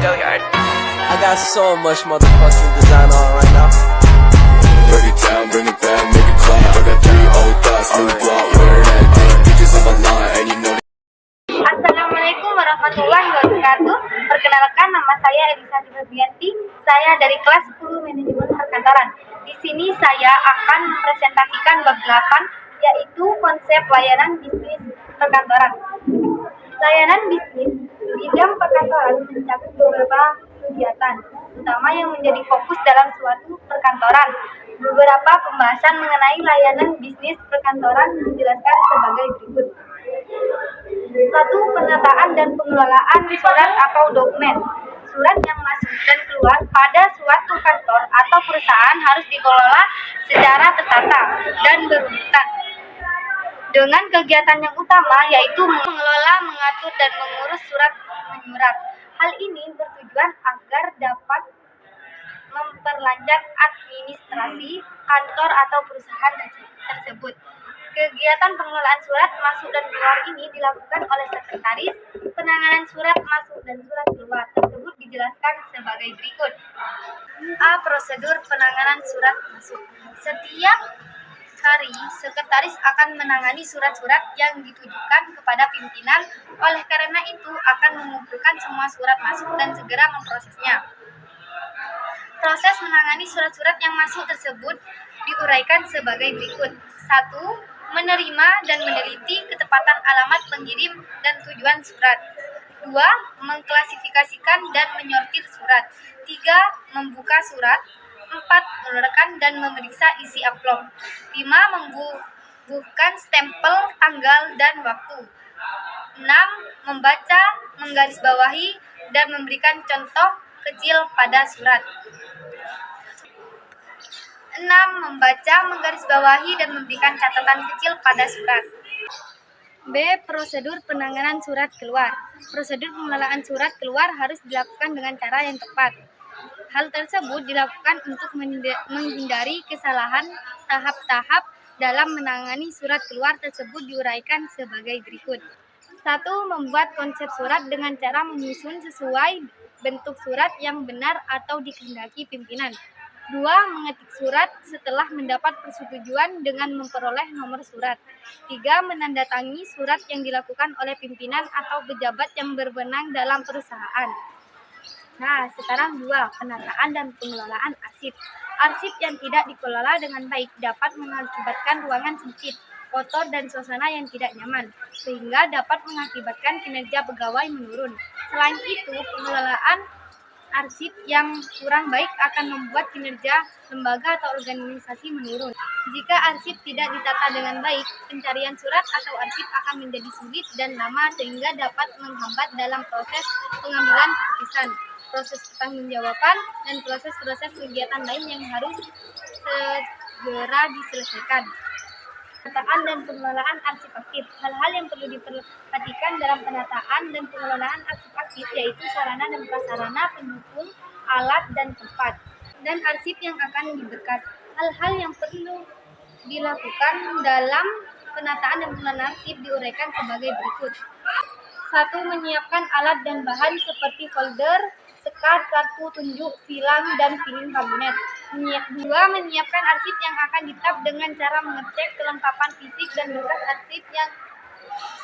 I got so much motherfucking design on right now. Break it down, bring it back, make it clap. I got 3 old thoughts, new block, wear that thing. Bitches on my line, and you know. Assalamualaikum warahmatullahi wabarakatuh. Perkenalkan, nama saya Elisa Febrianti. Saya dari kelas 10 Manajemen Perkantoran. Di sini saya akan mempresentasikan bab 8, yaitu konsep layanan bisnis perkantoran. Layanan bisnis di bidang perkantoran mencakup beberapa kegiatan utama yang menjadi fokus dalam suatu perkantoran. Beberapa pembahasan mengenai layanan bisnis perkantoran dijelaskan sebagai berikut. 1. Penataan dan pengelolaan surat atau dokumen. Surat yang masuk dan keluar pada suatu kantor atau perusahaan harus dikelola secara tertata dan berurutan, dengan kegiatan yang utama yaitu mengelola, mengatur, dan mengurus surat menyurat. Hal ini bertujuan agar dapat memperlancar administrasi kantor atau perusahaan tersebut. Kegiatan pengelolaan surat masuk dan keluar ini dilakukan oleh sekretaris. Penanganan surat masuk dan surat keluar tersebut dijelaskan sebagai berikut. A. Prosedur penanganan surat masuk. Setiap hari, sekretaris akan menangani surat-surat yang ditujukan kepada pimpinan. Oleh karena itu, akan mengumpulkan semua surat masuk dan segera memprosesnya. Proses menangani surat-surat yang masuk tersebut diuraikan sebagai berikut. 1. Menerima dan meneliti ketepatan alamat pengirim dan tujuan surat. 2. Mengklasifikasikan dan menyortir surat. 3. Membuka surat. 4. Mengeluarkan dan memeriksa isi amplop. 5. Membubuhkan stempel tanggal dan waktu. 6. Membaca, menggarisbawahi, dan memberikan contoh kecil pada surat. 6. Membaca, menggarisbawahi, dan memberikan catatan kecil pada surat. B. Prosedur penanganan surat keluar. Prosedur pengelolaan surat keluar harus dilakukan dengan cara yang tepat. Hal tersebut dilakukan untuk menghindari kesalahan. Tahap-tahap dalam menangani surat keluar tersebut diuraikan sebagai berikut. 1. Membuat konsep surat dengan cara menyusun sesuai bentuk surat yang benar atau dikehendaki pimpinan. 2. Mengetik surat setelah mendapat persetujuan dengan memperoleh nomor surat. 3. Menandatangani surat yang dilakukan oleh pimpinan atau pejabat yang berwenang dalam perusahaan. Nah, sekarang 2. Penataan dan pengelolaan arsip. Arsip yang tidak dikelola dengan baik dapat mengakibatkan ruangan sempit, kotor, dan suasana yang tidak nyaman, sehingga dapat mengakibatkan kinerja pegawai menurun. Selain itu, pengelolaan arsip yang kurang baik akan membuat kinerja lembaga atau organisasi menurun. Jika arsip tidak ditata dengan baik, pencarian surat atau arsip akan menjadi sulit dan lama sehingga dapat menghambat dalam proses pengambilan keputusan, proses pertanggungjawaban, dan proses-proses kegiatan lain yang harus segera diselesaikan. Penataan dan pengelolaan arsip aktif. Hal-hal yang perlu diperhatikan dalam penataan dan pengelolaan arsip aktif yaitu sarana dan prasarana pendukung, alat, dan tempat, dan arsip yang akan diberkas. Hal-hal yang perlu dilakukan dalam penataan dan pengelolaan arsip diuraikan sebagai berikut. 1. Menyiapkan alat dan bahan seperti folder, sekat, kartu tunjuk, silang, dan filing kabinet. 2. Menyiapkan arsip yang akan ditap dengan cara mengecek kelengkapan fisik dan berkas arsip yang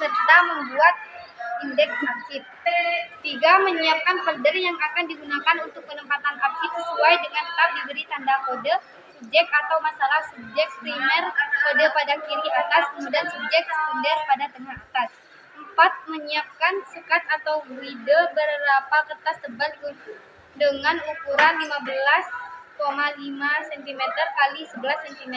serta membuat indeks arsip. 3. Menyiapkan folder yang akan digunakan untuk penempatan arsip sesuai dengan tab diberi tanda kode subjek atau masalah subjek primer kode pada kiri atas, kemudian subjek sekunder pada tengah atas. 4. Menyiapkan sekat atau guide berapa kertas tebal dengan ukuran 15,5 cm x 11 cm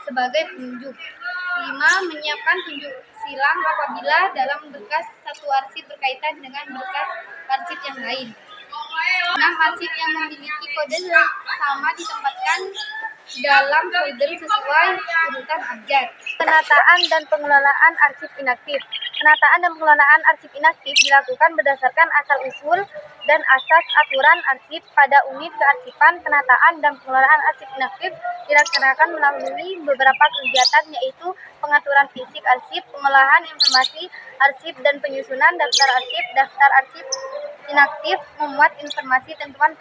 sebagai penunjuk. 5. Menyiapkan tunjuk silang apabila dalam berkas satu arsip berkaitan dengan berkas arsip yang lain. 6. Arsip yang memiliki kode sama ditempatkan dalam folder sesuai urutan abjad. Penataan dan pengelolaan arsip inaktif. Penataan dan pengelolaan arsip inaktif dilakukan berdasarkan asal-usul dan asas aturan arsip pada unit kearsipan. Penataan dan pengelolaan arsip inaktif dilaksanakan melalui beberapa kegiatan, yaitu pengaturan fisik arsip, pengolahan informasi arsip, dan penyusunan daftar arsip. Daftar arsip inaktif memuat informasi tentuan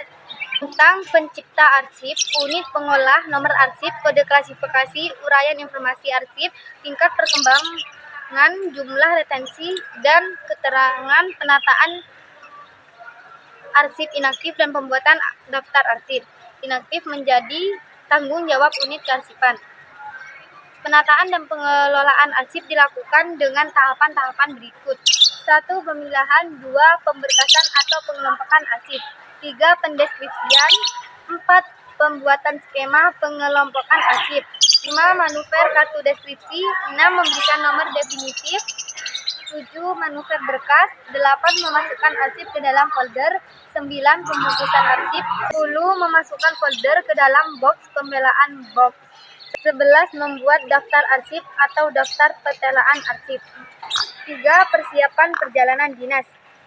tentang pencipta arsip, unit pengolah, nomor arsip, kode klasifikasi, uraian informasi arsip, tingkat perkembangan, jumlah retensi, dan keterangan. Penataan arsip inaktif dan pembuatan daftar arsip inaktif menjadi tanggung jawab unit kearsipan. Penataan dan pengelolaan arsip dilakukan dengan tahapan-tahapan berikut. 1. Pemilahan. 2. Pemberkasan atau pengelompokan arsip. 3. Pendeskripsian. 4. Pembuatan skema pengelompokan arsip. 5. Manuver kartu deskripsi. 6. Memberikan nomor definitif. 7. Manuver berkas. 8. Memasukkan arsip ke dalam folder. 9. Pembungkusan arsip. 10. Memasukkan folder ke dalam box pembelaan box. 11. Membuat daftar arsip atau daftar petelaan arsip. 3. Persiapan perjalanan dinas.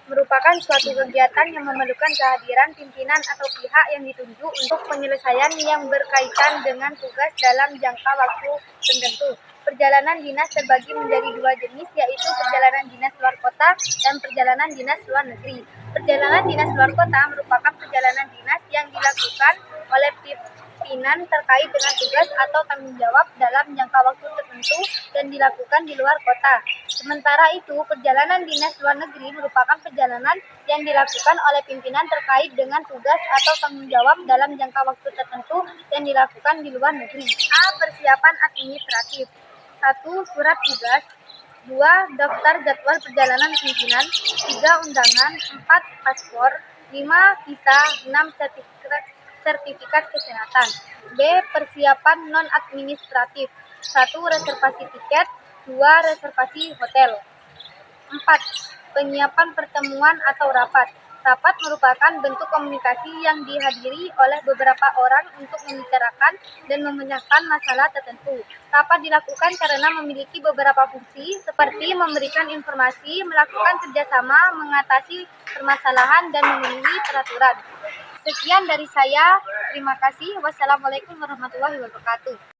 Merupakan suatu kegiatan yang memerlukan kehadiran pimpinan atau pihak yang ditunjuk untuk penyelesaian yang berkaitan dengan tugas dalam jangka waktu tertentu. Perjalanan dinas terbagi menjadi 2 jenis, yaitu perjalanan dinas luar kota dan perjalanan dinas luar negeri. Perjalanan dinas luar kota merupakan perjalanan dinas yang dilakukan oleh pimpinan terkait dengan tugas atau tanggung jawab dalam jangka waktu tertentu dan dilakukan di luar kota. Sementara itu, perjalanan dinas luar negeri merupakan perjalanan yang dilakukan oleh pimpinan terkait dengan tugas atau tanggung jawab dalam jangka waktu tertentu dan dilakukan di luar negeri. A. Persiapan administratif. 1. Surat tugas. 2. Daftar jadwal perjalanan pimpinan. 3. Undangan. 4. Paspor. 5. Visa. 6. Sertifikat kesehatan. B. Persiapan non-administratif. 1. Reservasi tiket. 2. Reservasi hotel. 4. Penyiapan pertemuan atau rapat. Rapat merupakan bentuk komunikasi yang dihadiri oleh beberapa orang untuk membicarakan dan memecahkan masalah tertentu. Rapat dilakukan karena memiliki beberapa fungsi seperti memberikan informasi, melakukan kerjasama, mengatasi permasalahan, dan memenuhi peraturan. Sekian dari saya. Terima kasih. Wassalamualaikum warahmatullahi wabarakatuh.